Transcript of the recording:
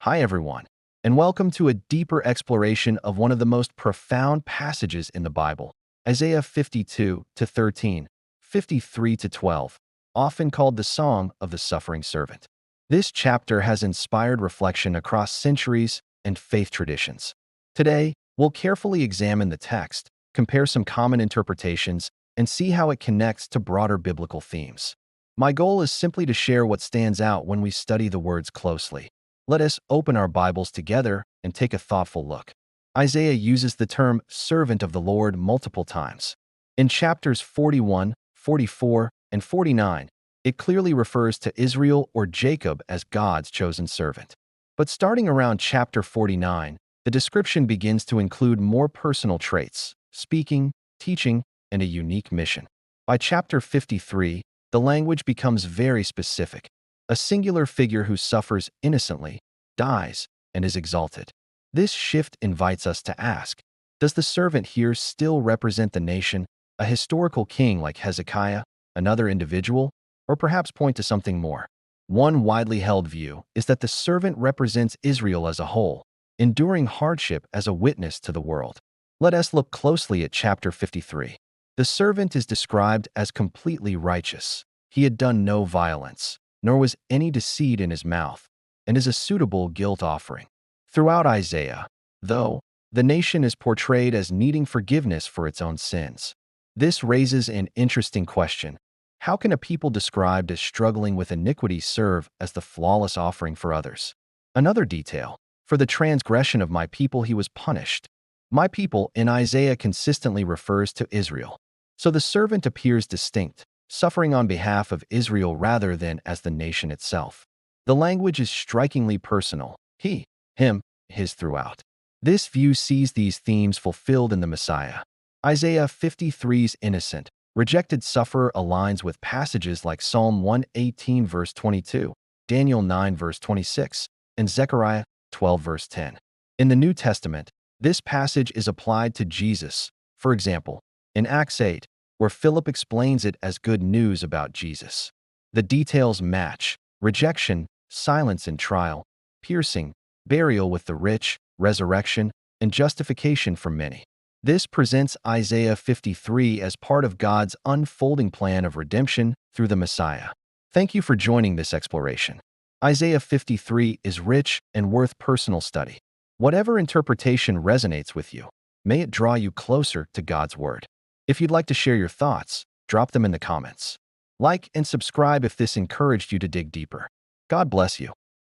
Hi, everyone, and welcome to a deeper exploration of one of the most profound passages in the Bible, Isaiah 52 to 13, 53 to 12, often called the Song of the Suffering Servant. This chapter has inspired reflection across centuries and faith traditions. Today, we'll carefully examine the text, compare some common interpretations, and see how it connects to broader biblical themes. My goal is simply to share what stands out when we study the words closely. Let us open our Bibles together and take a thoughtful look. Isaiah uses the term servant of the Lord multiple times. In chapters 41, 44, and 49, it clearly refers to Israel or Jacob as God's chosen servant. But starting around chapter 49, the description begins to include more personal traits, speaking, teaching, and a unique mission. By chapter 53, the language becomes very specific. A singular figure who suffers innocently, dies, and is exalted. This shift invites us to ask, does the servant here still represent the nation, a historical king like Hezekiah, another individual, or perhaps point to something more? One widely held view is that the servant represents Israel as a whole, enduring hardship as a witness to the world. Let us look closely at chapter 53. The servant is described as completely righteous. He had done no violence, nor was any deceit in his mouth, and is a suitable guilt offering. Throughout Isaiah, though, the nation is portrayed as needing forgiveness for its own sins. This raises an interesting question. How can a people described as struggling with iniquity serve as the flawless offering for others? Another detail, for the transgression of my people he was punished. My people in Isaiah consistently refers to Israel. So the servant appears distinct, suffering on behalf of Israel rather than as the nation itself. The language is strikingly personal. He, him, his throughout. This view sees these themes fulfilled in the Messiah. Isaiah 53's innocent, rejected sufferer aligns with passages like Psalm 118 verse 22, Daniel 9 verse 26, and Zechariah 12 verse 10. In the New Testament, this passage is applied to Jesus, for example, in Acts 8, where Philip explains it as good news about Jesus. The details match: rejection, silence in trial, piercing, burial with the rich, resurrection, and justification for many. This presents Isaiah 53 as part of God's unfolding plan of redemption through the Messiah. Thank you for joining this exploration. Isaiah 53 is rich and worth personal study. Whatever interpretation resonates with you, may it draw you closer to God's Word. If you'd like to share your thoughts, drop them in the comments. Like and subscribe if this encouraged you to dig deeper. God bless you.